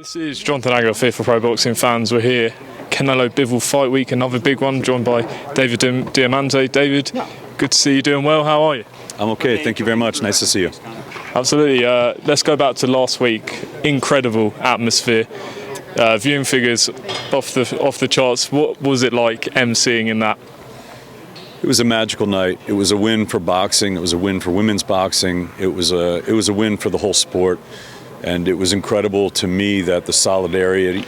This is Jonathan Agar, here for Pro Boxing Fans. We're here, Canelo Bivol Fight Week, another big one, joined by David Diamante. David, good to see you doing well. How are you? I'm okay, thank you very much. Nice to see you. Absolutely. Let's go back to last week. Incredible atmosphere. Viewing figures off the charts. What was it like emceeing in that? It was a magical night. It was a win for boxing. It was a win for women's boxing. It was a win for the whole sport. And it was incredible to me that the solidarity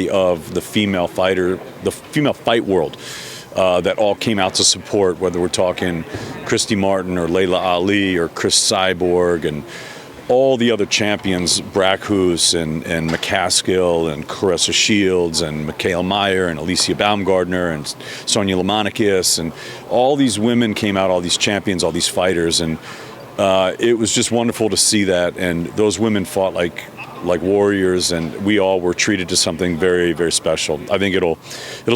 of the female fight world, that all came out to support, whether we're talking Christy Martin or Layla Ali or Chris Cyborg and all the other champions, Brack Hoos and McCaskill and Caressa Shields and Mikhail Meyer and Alicia Baumgardner and Sonia Lamanikis, and all these women came out, all these champions, all these fighters, and it was just wonderful to see that. And those women fought like warriors, and we all were treated to something very, very special. I think it'll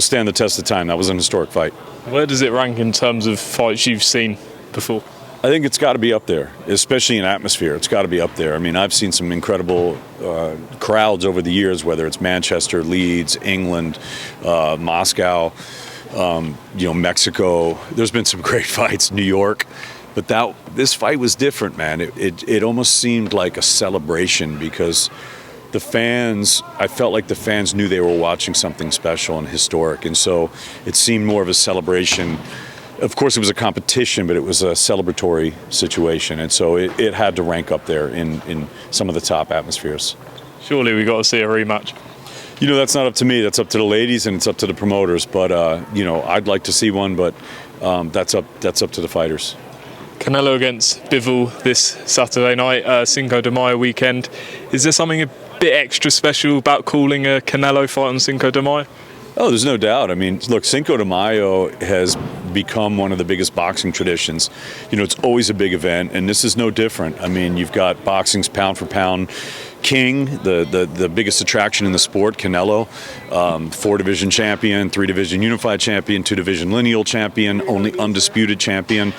stand the test of time. That was an historic fight. Where does it rank in terms of fights you've seen before? I think it's got to be up there, especially in atmosphere. It's got to be up there. I mean, I've seen some incredible crowds over the years, whether it's Manchester, Leeds, England, Moscow, Mexico. There's been some great fights, New York. But this fight was different, man. It almost seemed like a celebration because the fans, I felt like the fans knew they were watching something special and historic. And so it seemed more of a celebration. Of course, it was a competition, but it was a celebratory situation. And so it had to rank up there in some of the top atmospheres. Surely we got to see a rematch. That's not up to me. That's up to the ladies and it's up to the promoters. But, I'd like to see one, but that's up to the fighters. Canelo against Bivol this Saturday night, Cinco de Mayo weekend. Is there something a bit extra special about calling a Canelo fight on Cinco de Mayo? Oh, there's no doubt. I mean, look, Cinco de Mayo has become one of the biggest boxing traditions. It's always a big event, and this is no different. I mean, you've got boxing's pound for pound king, the biggest attraction in the sport, Canelo, 4-division champion, 3-division unified champion, 2-division lineal champion, only undisputed champion.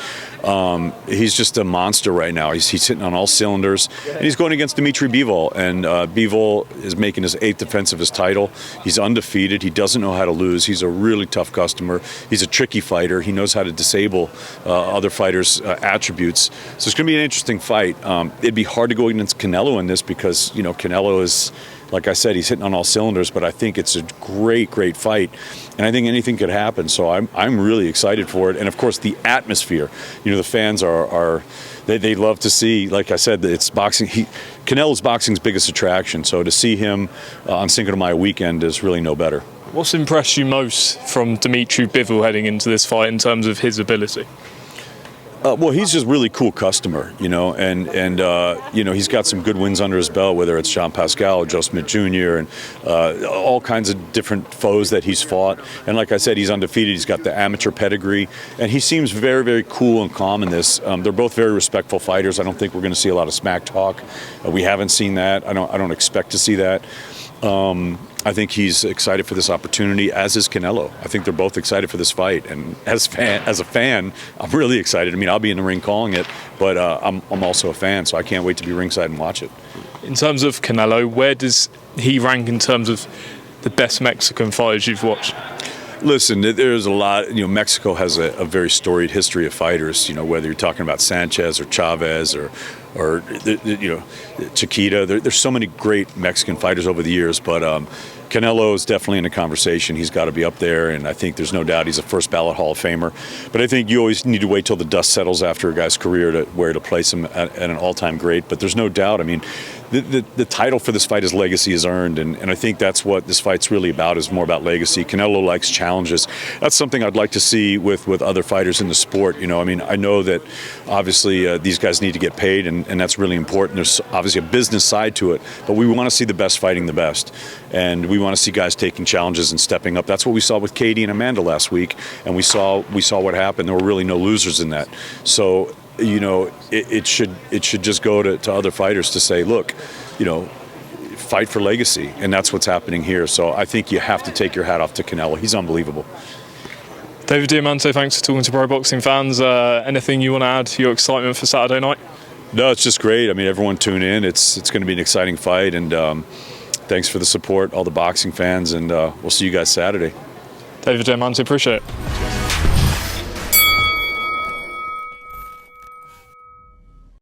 He's just a monster right now. He's hitting on all cylinders, and he's going against Dmitry Bivol, and Bivol is making his 8th defense of his title. He's undefeated. He doesn't know how to lose. He's a really tough customer. He's a tricky fighter. He knows how to disable other fighters' attributes. So it's going to be an interesting fight. It'd be hard to go against Canelo in this because Canelo is, like I said, he's hitting on all cylinders, but I think it's a great, great fight. And I think anything could happen. So I'm really excited for it. And of course, the atmosphere, the fans they love to see, like I said, it's boxing. Canelo's boxing's biggest attraction. So to see him on Cinco de Mayo weekend is really no better. What's impressed you most from Dmitry Bivol heading into this fight in terms of his ability? Well, he's just a really cool customer, and he's got some good wins under his belt, whether it's Jean Pascal, Joe Smith Jr., and all kinds of different foes that he's fought. And like I said, he's undefeated. He's got the amateur pedigree, and he seems very, very cool and calm in this. They're both very respectful fighters. I don't think we're going to see a lot of smack talk. We haven't seen that. I don't expect to see that. I think he's excited for this opportunity, as is Canelo. I think they're both excited for this fight, and as a fan, I'm really excited. I mean, I'll be in the ring calling it, but I'm also a fan, so I can't wait to be ringside and watch it. In terms of Canelo, where does he rank in terms of the best Mexican fighters you've watched? Listen, there's a lot. Mexico has a very storied history of fighters. Whether you're talking about Sanchez or Chavez or Chiquita. There's so many great Mexican fighters over the years, but Canelo is definitely in the conversation. He's got to be up there, and I think there's no doubt he's a first ballot Hall of Famer. But I think you always need to wait till the dust settles after a guy's career to place him at an all-time great. But there's no doubt. I mean, the title for this fight, his legacy is earned, and I think that's what this fight's really about, is more about legacy. Canelo likes challenges. That's something I'd like to see with other fighters in the sport. I mean, I know that obviously these guys need to get paid, and that's really important. There's obviously a business side to it, but we want to see the best fighting the best, and we want to see guys taking challenges and stepping up. That's what we saw with Katie and Amanda last week, and we saw what happened. There were really no losers in that. So it should just go to other fighters to say, look, fight for legacy, and that's what's happening here. So I think you have to take your hat off to Canelo. He's unbelievable. David Diamante, thanks for talking to Pro Boxing Fans. Anything you want to add to your excitement for Saturday night? No, it's just great. I mean, everyone tune in. It's going to be an exciting fight, and thanks for the support, all the boxing fans, and we'll see you guys Saturday. David Diamante, appreciate it.